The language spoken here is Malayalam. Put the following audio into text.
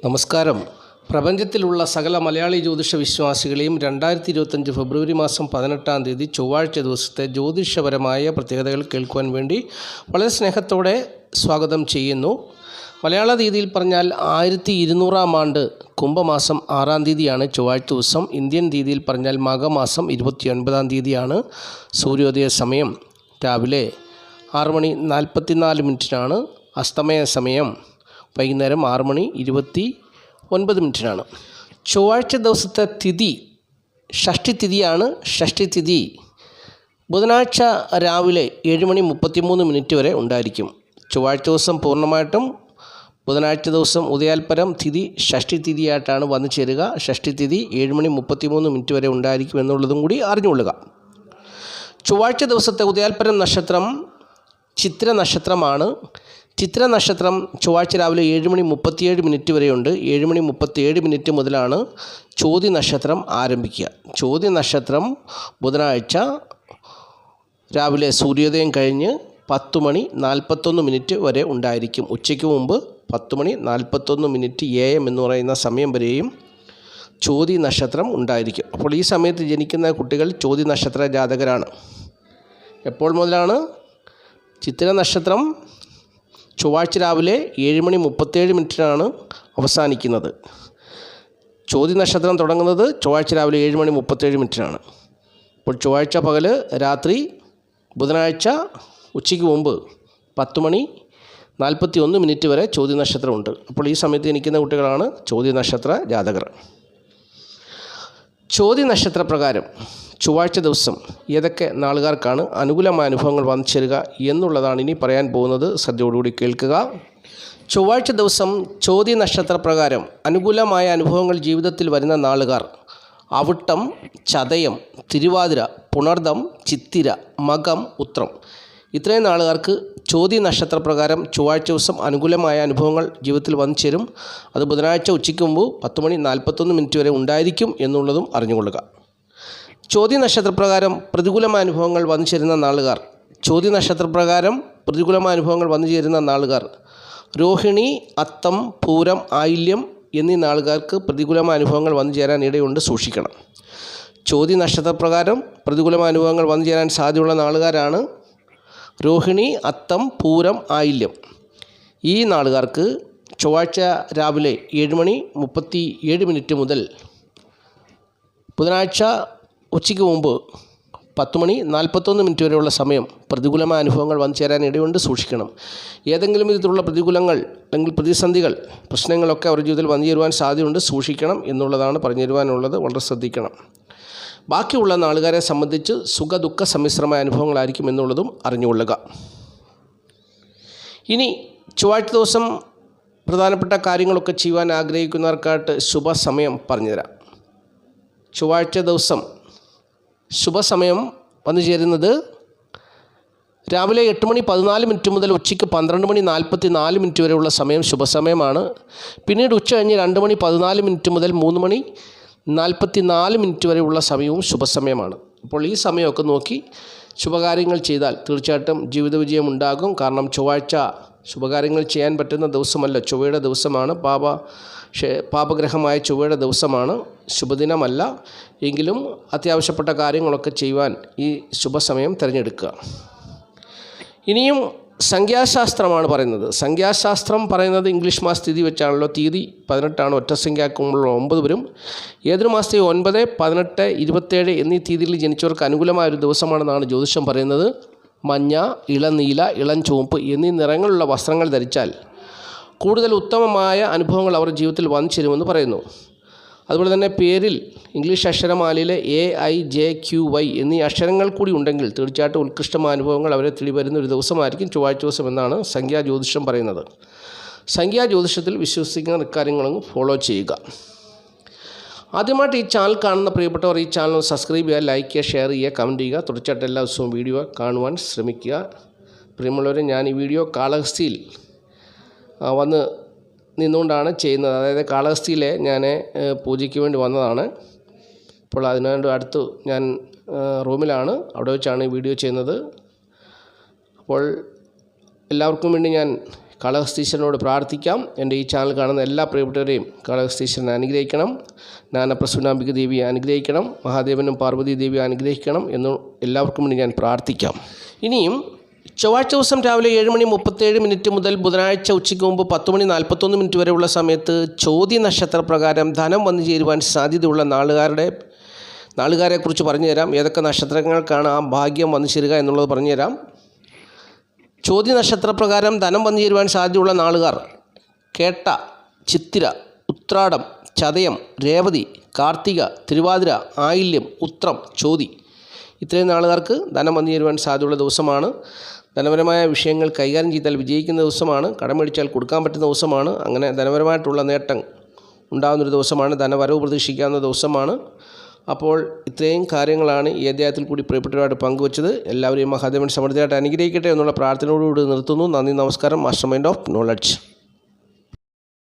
നമസ്കാരം. പ്രപഞ്ചത്തിലുള്ള സകല മലയാളി ജ്യോതിഷ വിശ്വാസികളെയും 2025 ഫെബ്രുവരി മാസം 18-ാം തീയതി ചൊവ്വാഴ്ച ദിവസത്തെ ജ്യോതിഷപരമായ പ്രത്യേകതകൾ കേൾക്കുവാൻ വേണ്ടി വളരെ സ്നേഹത്തോടെ സ്വാഗതം ചെയ്യുന്നു. മലയാള തീയതിയിൽ പറഞ്ഞാൽ 1200-ാം ആണ്ട് കുംഭമാസം 6-ാം തീയതിയാണ് ചൊവ്വാഴ്ച ദിവസം. ഇന്ത്യൻ തീയതിയിൽ പറഞ്ഞാൽ മാഘമാസം 29-ാം തീയതിയാണ്. സൂര്യോദയ സമയം രാവിലെ 6:44 അസ്തമയ സമയം വൈകുന്നേരം 6:29 ചൊവ്വാഴ്ച ദിവസത്തെ തിഥി ഷഷ്ഠി തിഥിയാണ്. ഷഷ്ഠി തിഥി ബുധനാഴ്ച രാവിലെ 7:33 വരെ ഉണ്ടായിരിക്കും. ചൊവ്വാഴ്ച ദിവസം പൂർണ്ണമായിട്ടും ബുധനാഴ്ച ദിവസം ഉദയാൽപരം തിഥി ഷഷ്ഠി തിഥിയായിട്ടാണ് വന്നു ചേരുക. ഷഷ്ഠി തിഥി 7:33 വരെ ഉണ്ടായിരിക്കും എന്നുള്ളതും കൂടി അറിഞ്ഞുകൊള്ളുക. ചൊവ്വാഴ്ച ദിവസത്തെ ഉദയാൽപരം നക്ഷത്രം ചിത്ര നക്ഷത്രമാണ്. ചിത്ര നക്ഷത്രം ചൊവ്വാഴ്ച രാവിലെ 7:37 വരെയുണ്ട്. 7:37 മുതലാണ് ചോതി നക്ഷത്രം ആരംഭിക്കുക. ചോതി നക്ഷത്രം ബുധനാഴ്ച രാവിലെ സൂര്യോദയം കഴിഞ്ഞ് 10:41 വരെ ഉണ്ടായിരിക്കും. ഉച്ചയ്ക്ക് മുമ്പ് 10:41 AM എന്ന് പറയുന്ന സമയം വരെയും ചോതി നക്ഷത്രം ഉണ്ടായിരിക്കും. അപ്പോൾ ഈ സമയത്ത് ജനിക്കുന്ന കുട്ടികൾ ചോതി നക്ഷത്ര ജാതകരാണ്. എപ്പോൾ മുതലാണ് ചിത്ര നക്ഷത്രം? ചൊവ്വാഴ്ച രാവിലെ 7:37 അവസാനിക്കുന്നത്. ചോതി നക്ഷത്രം തുടങ്ങുന്നത് ചൊവ്വാഴ്ച രാവിലെ 7:37. അപ്പോൾ ചൊവ്വാഴ്ച പകൽ രാത്രി, ബുധനാഴ്ച ഉച്ചയ്ക്ക് മുമ്പ് 10:41 വരെ ചോതി നക്ഷത്രമുണ്ട്. അപ്പോൾ ഈ സമയത്ത് ജനിക്കുന്ന കുട്ടികളാണ് ചോതി നക്ഷത്ര ജാതകർ. ചോതി നക്ഷത്രപ്രകാരം ചൊവ്വാഴ്ച ദിവസം ഏതൊക്കെ നാളുകാർക്കാണ് അനുകൂലമായ അനുഭവങ്ങൾ വന്നു ചേരുക എന്നുള്ളതാണ് ഇനി പറയാൻ പോകുന്നത്. ശ്രദ്ധയോടുകൂടി കേൾക്കുക. ചൊവ്വാഴ്ച ദിവസം ചോതി നക്ഷത്രപ്രകാരം അനുകൂലമായ അനുഭവങ്ങൾ ജീവിതത്തിൽ വരുന്ന നാളുകാർ അവിട്ടം, ചതയം, തിരുവാതിര, പുണർദം, ചിത്തിര, മകം, ഉത്രം. ഇത്രയും നാളുകാർക്ക് ചോതി നക്ഷത്രപ്രകാരം ചൊവ്വാഴ്ച ദിവസം അനുകൂലമായ അനുഭവങ്ങൾ ജീവിതത്തിൽ വന്നു ചേരും. അത് ബുധനാഴ്ച ഉച്ചയ്ക്ക് മുമ്പ് 10:41 വരെ ഉണ്ടായിരിക്കും എന്നുള്ളതും അറിഞ്ഞുകൊള്ളുക. ചോതി നക്ഷത്രപ്രകാരം പ്രതികൂലമായ അനുഭവങ്ങൾ വന്നു ചേരുന്ന നാളുകാർ ചോതി നക്ഷത്രപ്രകാരം പ്രതികൂലമായ അനുഭവങ്ങൾ വന്നു ചേരുന്ന നാളുകാർ രോഹിണി, അത്തം, പൂരം, ആയില്യം എന്നീ നാളുകാർക്ക് പ്രതികൂലമായ അനുഭവങ്ങൾ വന്നു ചേരാൻ ഇടയുണ്ട്, സൂക്ഷിക്കണം. ചോതി നക്ഷത്രപ്രകാരം പ്രതികൂലമായ അനുഭവങ്ങൾ വന്നു ചേരാൻ സാധ്യതയുള്ള നാളുകാരാണ് രോഹിണി, അത്തം, പൂരം, ആയില്യം. ഈ നാളുകാർക്ക് ചൊവ്വാഴ്ച രാവിലെ 7:37 മുതൽ ബുധനാഴ്ച ഉച്ചയ്ക്ക് മുമ്പ് 10:41 വരെയുള്ള സമയം പ്രതികൂലമായ അനുഭവങ്ങൾ വന്നു ചേരാൻ ഇടയുണ്ട്, സൂക്ഷിക്കണം. ഏതെങ്കിലും വിധത്തിലുള്ള പ്രതികൂലങ്ങൾ അല്ലെങ്കിൽ പ്രതിസന്ധികൾ, പ്രശ്നങ്ങളൊക്കെ അവരുടെ ജീവിതത്തിൽ വന്നു ചേരുവാൻ സാധ്യതയുണ്ട്, സൂക്ഷിക്കണം എന്നുള്ളതാണ് പറഞ്ഞു തരുവാനുള്ളത്. വളരെ ശ്രദ്ധിക്കണം. ബാക്കിയുള്ള നാളുകാരെ സംബന്ധിച്ച് സുഖ ദുഃഖ സമ്മിശ്രമായ അനുഭവങ്ങളായിരിക്കും എന്നുള്ളതും അറിഞ്ഞുകൊള്ളുക. ഇനി ചൊവ്വാഴ്ച ദിവസം പ്രധാനപ്പെട്ട കാര്യങ്ങളൊക്കെ ചെയ്യുവാൻ ആഗ്രഹിക്കുന്നവർക്കായിട്ട് ശുഭസമയം പറഞ്ഞുതരാം. ചൊവ്വാഴ്ച ദിവസം ശുഭസമയം വന്നു ചേരുന്നത് രാവിലെ 8:14 മുതൽ ഉച്ചയ്ക്ക് 12:44 വരെയുള്ള സമയം ശുഭസമയമാണ്. പിന്നീട് ഉച്ച കഴിഞ്ഞ് 2:14 മുതൽ 3:44 വരെയുള്ള സമയവും ശുഭസമയമാണ്. അപ്പോൾ ഈ സമയമൊക്കെ നോക്കി ശുഭകാര്യങ്ങൾ ചെയ്താൽ തീർച്ചയായിട്ടും ജീവിത വിജയം ഉണ്ടാകും. കാരണം ചൊവ്വാഴ്ച ശുഭകാര്യങ്ങൾ ചെയ്യാൻ പറ്റുന്ന ദിവസമല്ല, ചൊവ്വയുടെ ദിവസമാണ്. പാപഗ്രഹമായ ചൊവ്വയുടെ ദിവസമാണ്, ശുഭദിനമല്ല. എങ്കിലും അത്യാവശ്യപ്പെട്ട കാര്യങ്ങളൊക്കെ ചെയ്യുവാൻ ഈ ശുഭസമയം തിരഞ്ഞെടുക്കുക. ഇനിയും സംഖ്യാശാസ്ത്രമാണ് പറയുന്നത്. സംഖ്യാശാസ്ത്രം പറയുന്നത് ഇംഗ്ലീഷ് മാസ തീയതി വെച്ചാണല്ലോ. തീയതി 18 ഒറ്റസംഖ്യാക്കുമ്പോൾ 9 വരും. ഏതൊരു മാസത്തെയും 9, 18, 27 എന്നീ തീയതിയിൽ ജനിച്ചവർക്ക് അനുകൂലമായ ഒരു ദിവസമാണെന്നാണ് ജ്യോതിഷം പറയുന്നത്. മഞ്ഞ, ഇളനീല, ഇളം ചുവപ്പ് എന്നീ നിറങ്ങളുള്ള വസ്ത്രങ്ങൾ ധരിച്ചാൽ കൂടുതൽ ഉത്തമമായ അനുഭവങ്ങൾ അവരുടെ ജീവിതത്തിൽ വന്നു ചേരുമെന്ന് പറയുന്നു. അതുപോലെ തന്നെ പേരിൽ ഇംഗ്ലീഷ് അക്ഷരമാലയിലെ AIJQY എന്നീ അക്ഷരങ്ങൾ കൂടി ഉണ്ടെങ്കിൽ തീർച്ചയായിട്ടും ഉത്കൃഷ്ടമായ അനുഭവങ്ങൾ അവരെ തേടി വരുന്ന ഒരു ദിവസമായിരിക്കും ചൊവ്വാഴ്ച ദിവസം എന്നാണ് സംഖ്യാജ്യോതിഷം പറയുന്നത്. സംഖ്യാജ്യോതിഷത്തിൽ വിശ്വസിക്കുന്ന ഇക്കാര്യങ്ങളും ഫോളോ ചെയ്യുക. ആദ്യമായിട്ട് ഈ ചാനൽ കാണുന്ന പ്രിയപ്പെട്ടവർ ഈ ചാനൽ സബ്സ്ക്രൈബ് ചെയ്യുക, ലൈക്ക് ചെയ്യുക, ഷെയർ ചെയ്യുക, കമൻറ്റ് ചെയ്യുക. തുടർച്ചയായിട്ട് എല്ലാ ദിവസവും വീഡിയോ കാണുവാൻ ശ്രമിക്കുക. പ്രിയമുള്ളവരെ, ഞാൻ ഈ വീഡിയോ കാളഹസ്തിയിൽ വന്ന് നിന്നുകൊണ്ടാണ് ചെയ്യുന്നത്. അതായത് കാളഹസ്തിയിലെ ഞാൻ പൂജയ്ക്ക് വേണ്ടി വന്നതാണ്. അപ്പോൾ അതിനുവേണ്ടി അടുത്ത് ഞാൻ റൂമിലാണ്, അവിടെ വെച്ചാണ് ഈ വീഡിയോ ചെയ്യുന്നത്. അപ്പോൾ എല്ലാവർക്കും വേണ്ടി ഞാൻ കാളഹസ്തീശ്വരനോട് പ്രാർത്ഥിക്കാം. എൻ്റെ ഈ ചാനൽ കാണുന്ന എല്ലാ പ്രിയപ്പെട്ടവരെയും കാളഹസ്തീശ്വരനെ അനുഗ്രഹിക്കണം, ജ്ഞാനപ്രസൂനാംബിക ദേവിയെ അനുഗ്രഹിക്കണം, മഹാദേവനും പാർവതി ദേവിയെ അനുഗ്രഹിക്കണം എന്ന് എല്ലാവർക്കും വേണ്ടി ഞാൻ പ്രാർത്ഥിക്കാം. ഇനിയും ചൊവ്വാഴ്ച ദിവസം രാവിലെ 7:37 മുതൽ ബുധനാഴ്ച ഉച്ചയ്ക്ക് മുമ്പ് 10:41 വരെയുള്ള സമയത്ത് ചോതി നക്ഷത്രപ്രകാരം ധനം വന്നു ചേരുവാൻ സാധ്യതയുള്ള നാളുകാരെക്കുറിച്ച് പറഞ്ഞു തരാം. ഏതൊക്കെ നക്ഷത്രങ്ങൾക്കാണ് ആ ഭാഗ്യം വന്നു ചേരുക എന്നുള്ളത് പറഞ്ഞു തരാം. ചോതി നക്ഷത്രപ്രകാരം ധനം വന്നു ചേരുവാൻ സാധ്യതയുള്ള നാളുകാർ: കേട്ട, ചിത്തിര, ഉത്രാടം, ചതയം, രേവതി, കാർത്തിക, തിരുവാതിര, ആയില്യം, ഉത്രം, ചോതി. ഇത്രയും നാളുകാർക്ക് ധനം വന്നു ചേരുവാൻ സാധ്യതയുള്ള ദിവസമാണ്. ധനപരമായ വിഷയങ്ങൾ കൈകാര്യം ചെയ്താൽ വിജയിക്കുന്ന ദിവസമാണ്. കടം മേടിച്ചാൽ കൊടുക്കാൻ പറ്റുന്ന ദിവസമാണ്. അങ്ങനെ ധനപരമായിട്ടുള്ള നേട്ടം ഉണ്ടാകുന്നൊരു ദിവസമാണ്. ധനവരവ് പ്രതീക്ഷിക്കാവുന്ന ദിവസമാണ്. അപ്പോൾ ഇത്രയും കാര്യങ്ങളാണ് ഈ അധ്യായത്തിൽ കൂടി പ്രിയപ്പെട്ടവരുമായിട്ട് പങ്കുവച്ചത്. എല്ലാവരെയും മഹാദേവൻ സമൃദ്ധിയായിട്ട് അനുഗ്രഹിക്കട്ടെ എന്നുള്ള പ്രാർത്ഥനയോടുകൂടി നിർത്തുന്നു. നന്ദി, നമസ്കാരം. Master mind of knowledge.